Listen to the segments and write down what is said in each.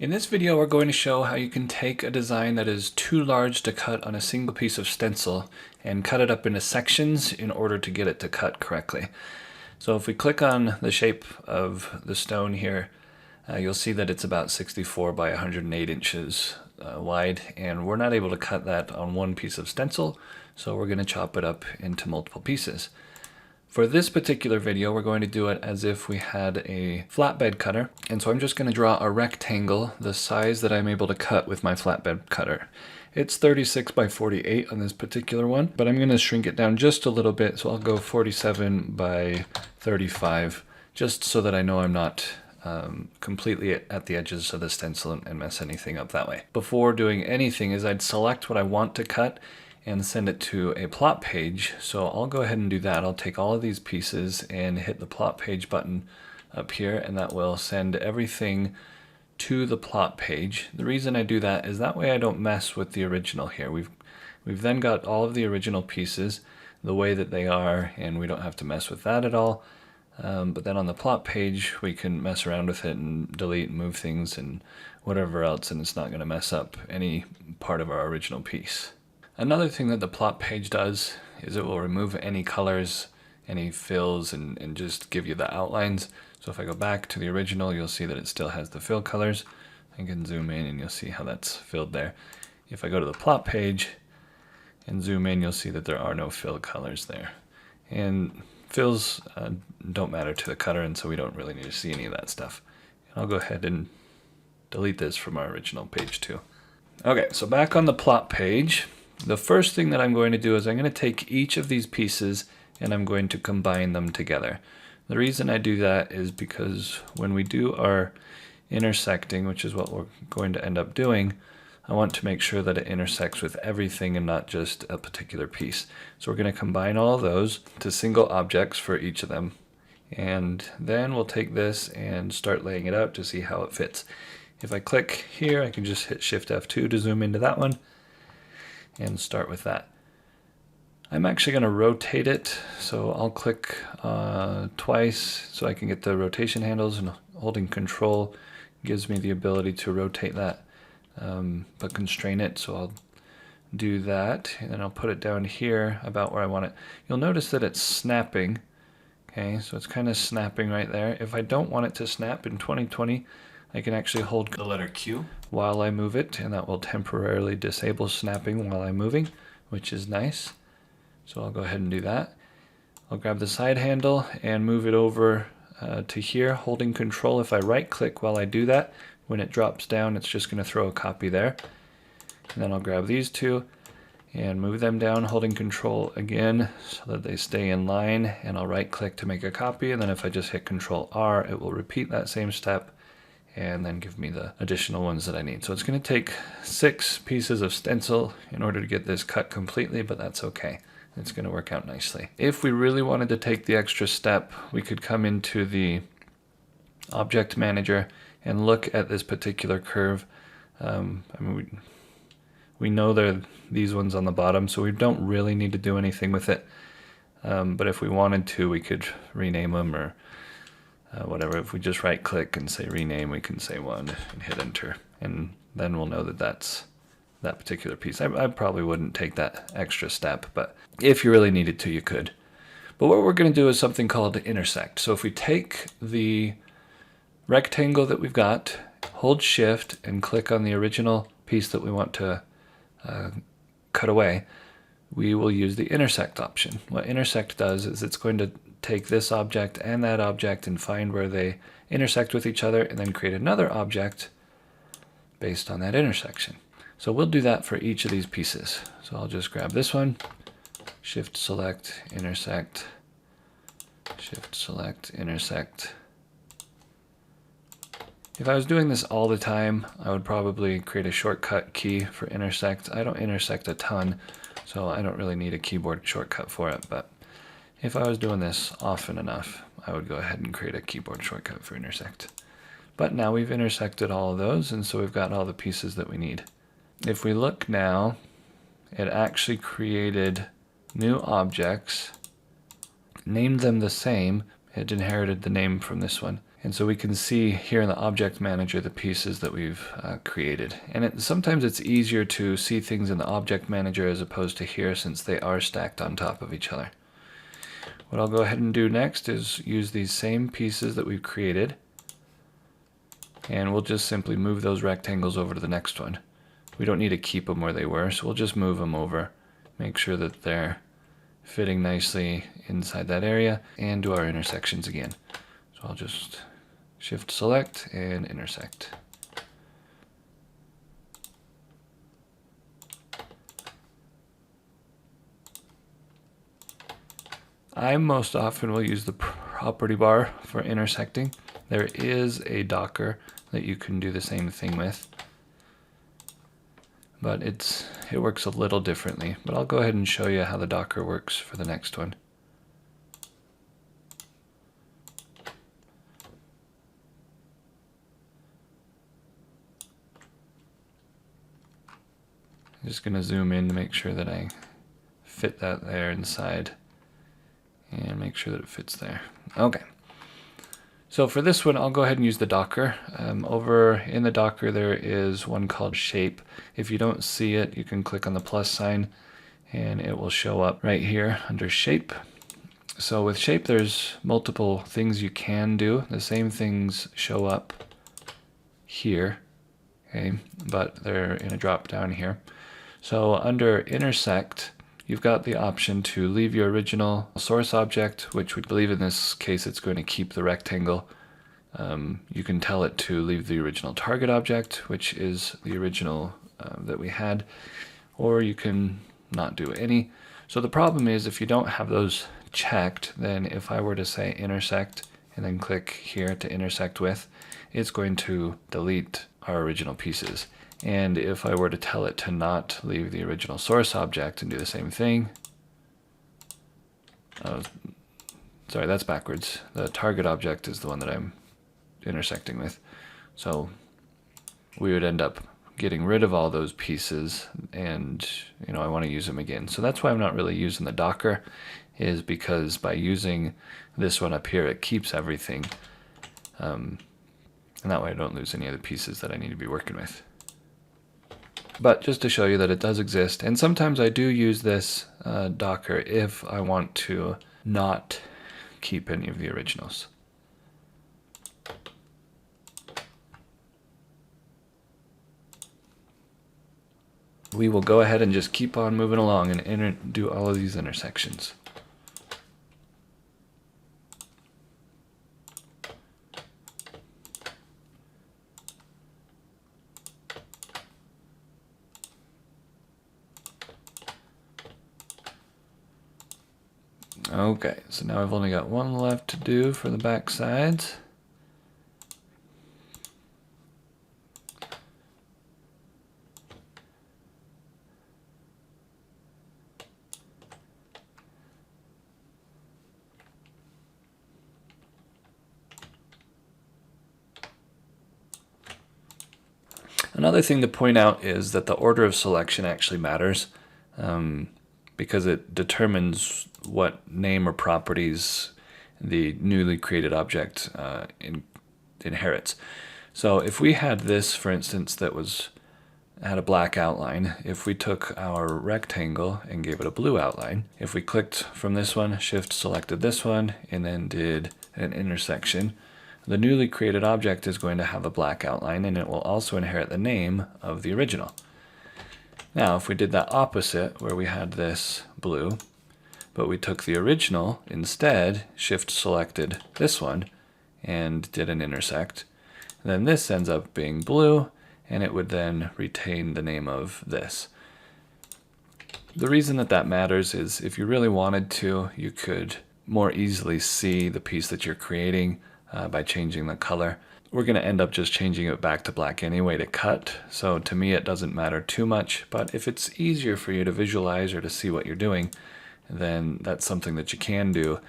In this video, we're going to show how you can take a design that is too large to cut on a single piece of stencil and cut it up into sections in order to get it to cut correctly. So if we click on the shape of the stone here, you'll see that it's about 64 by 108 inches wide, and we're not able to cut that on one piece of stencil, so we're going to chop it up into multiple pieces. For this particular video, we're going to do it as if we had a flatbed cutter. And so I'm just going to draw a rectangle the size that I'm able to cut with my flatbed cutter. It's 36 by 48 on this particular one, but I'm going to shrink it down just a little bit. So I'll go 47 by 35, just so that I know I'm not completely at the edges of the stencil and mess anything up that way. Before doing anything is I'd select what I want to cut and send it to a plot page. So I'll go ahead and do that. I'll take all of these pieces and hit the plot page button up here, and that will send everything to the plot page. The reason I do that is that way I don't mess with the original here. We've then got all of the original pieces the way that they are, and we don't have to mess with that at all. But then on the plot page, we can mess around with it and delete and move things and whatever else, and it's not going to mess up any part of our original piece. Another thing that the plot page does is it will remove any colors, any fills, and just give you the outlines. So if I go back to the original, you'll see that it still has the fill colors. I can zoom in and you'll see how that's filled there. If I go to the plot page and zoom in, you'll see that there are no fill colors there. And fills don't matter to the cutter, and so we don't really need to see any of that stuff. And I'll go ahead and delete this from our original page too. Okay, so back on the plot page, the first thing that I'm going to do is I'm going to take each of these pieces and I'm going to combine them together. The reason I do that is because when we do our intersecting, which is what we're going to end up doing, I want to make sure that it intersects with everything and not just a particular piece. So we're going to combine all of those to single objects for each of them. And then we'll take this and start laying it out to see how it fits. If I click here, I can just hit Shift F2 to zoom into that one and start with that. I'm actually going to rotate it, so I'll click twice so I can get the rotation handles, and holding Control gives me the ability to rotate that, but constrain it, so I'll do that, and then I'll put it down here about where I want it. You'll notice that it's snapping, okay, so it's kind of snapping right there. If I don't want it to snap in 2020, I can actually hold the letter Q while I move it, and that will temporarily disable snapping while I'm moving, which is nice. So I'll go ahead and do that. I'll grab the side handle and move it over to here, holding Control. If I right click while I do that, when it drops down, it's just going to throw a copy there. And then I'll grab these two and move them down, holding Control again so that they stay in line, and I'll right click to make a copy, and then if I just hit Control R, it will repeat that same step and then give me the additional ones that I need. So it's going to take 6 pieces of stencil in order to get this cut completely, but that's okay. It's going to work out nicely. If we really wanted to take the extra step, we could come into the Object Manager and look at this particular curve. I mean, we know there are these ones on the bottom, so we don't really need to do anything with it. But if we wanted to, we could rename them or whatever. If we just right click and say rename, we can say 1 and hit enter, and then we'll know that that's that particular piece. I probably wouldn't take that extra step, but if you really needed to, you could. But what we're going to do is something called intersect. So if we take the rectangle that we've got, hold Shift and click on the original piece that we want to cut away, we will use the intersect option. What intersect does is it's going to take this object and that object and find where they intersect with each other, and then create another object based on that intersection. So we'll do that for each of these pieces. So I'll just grab this one, Shift Select, Intersect, Shift Select, Intersect. If I was doing this all the time, I would probably create a shortcut key for intersect. I don't intersect a ton, so I don't really need a keyboard shortcut for it, but if I was doing this often enough, I would go ahead and create a keyboard shortcut for intersect. But now we've intersected all of those, and so we've got all the pieces that we need. If we look now, it actually created new objects, named them the same. It inherited the name from this one, And so we can see here in the Object Manager the pieces that we've created. And sometimes it's easier to see things in the Object Manager as opposed to here, since they are stacked on top of each other. What I'll go ahead and do next is use these same pieces that we've created, and we'll just simply move those rectangles over to the next one. We don't need to keep them where they were, so we'll just move them over, make sure that they're fitting nicely inside that area, and do our intersections again. So I'll just Shift select and intersect. I most often will use the property bar for intersecting. There is a Docker that you can do the same thing with, but it works a little differently. But I'll go ahead and show you how the Docker works for the next one. I'm just going to zoom in to make sure that I fit that there inside and make sure that it fits there. Okay. So for this one, I'll go ahead and use the Docker. Over in the Docker, there is one called Shape. If you don't see it, you can click on the plus sign and it will show up right here under Shape. So with Shape, there's multiple things you can do. The same things show up here, okay, but they're in a drop down here. So under Intersect, you've got the option to leave your original source object, which we believe in this case it's going to keep the rectangle. You can tell it to leave the original target object, which is the original that we had, or you can not do any. So the problem is, if you don't have those checked, then if I were to say intersect and then click here to intersect with, it's going to delete our original pieces. And if I were to tell it to not leave the original source object and do the same thing, sorry, that's backwards. The target object is the one that I'm intersecting with. So we would end up getting rid of all those pieces, and I want to use them again. So that's why I'm not really using the Docker, is because by using this one up here, it keeps everything. And that way I don't lose any of the pieces that I need to be working with. But just to show you that it does exist, and sometimes I do use this Docker if I want to not keep any of the originals. We will go ahead and just keep on moving along and do all of these intersections. Okay, so now I've only got one left to do for the back sides. Another thing to point out is that the order of selection actually matters, because it determines what name or properties the newly created object inherits. So if we had this, for instance, that had a black outline, if we took our rectangle and gave it a blue outline, if we clicked from this one, shift selected this one, and then did an intersection, the newly created object is going to have a black outline, and it will also inherit the name of the original. Now, if we did that opposite, where we had this blue, but we took the original instead, shift selected this one, and did an intersect, then this ends up being blue, and it would then retain the name of this. The reason that matters is if you really wanted to, you could more easily see the piece that you're creating by changing the color. We're going to end up just changing it back to black anyway to cut, so to me it doesn't matter too much, but if it's easier for you to visualize or to see what you're doing, then that's something that you can do,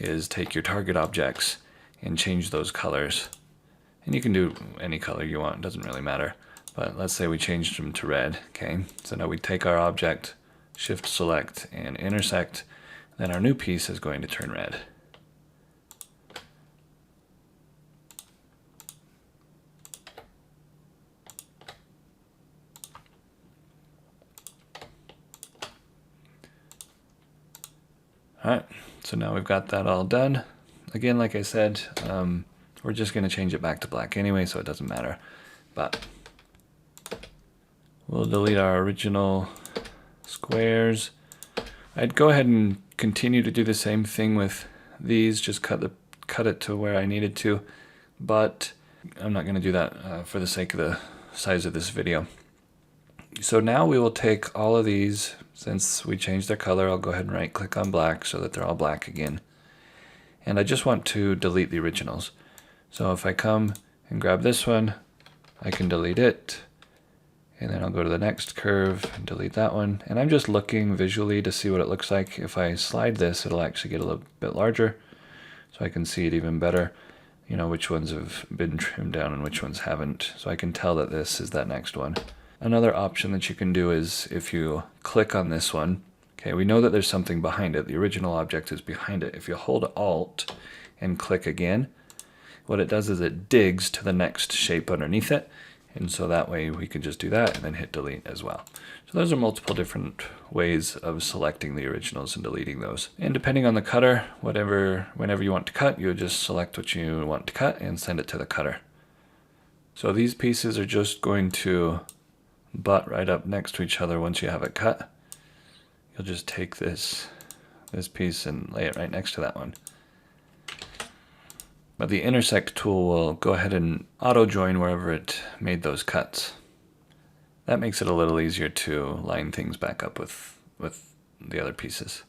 is take your target objects and change those colors. And you can do any color you want, it doesn't really matter. But let's say we changed them to red, okay? So now we take our object, shift select and intersect, then our new piece is going to turn red. Alright, so now we've got that all done. Again, like I said, we're just going to change it back to black anyway, so it doesn't matter. But we'll delete our original squares. I'd go ahead and continue to do the same thing with these, just cut it to where I needed to, but I'm not going to do that for the sake of the size of this video. So now we will take all of these. Since we changed their color, I'll go ahead and right click on black so that they're all black again. And I just want to delete the originals. So if I come and grab this one, I can delete it. And then I'll go to the next curve and delete that one. And I'm just looking visually to see what it looks like. If I slide this, it'll actually get a little bit larger, so I can see it even better. You know, which ones have been trimmed down and which ones haven't. So I can tell that this is that next one. Another option that you can do is if you click on this one, okay, we know that there's something behind it. The original object is behind it. If you hold Alt and click again, what it does is it digs to the next shape underneath it. And so that way we can just do that and then hit delete as well. So those are multiple different ways of selecting the originals and deleting those. And depending on the cutter, whenever you want to cut, you just select what you want to cut and send it to the cutter. So these pieces are just going to butt right up next to each other once you have it cut. You'll just take this piece and lay it right next to that one. But the Intersect tool will go ahead and auto join wherever it made those cuts. That makes it a little easier to line things back up with the other pieces.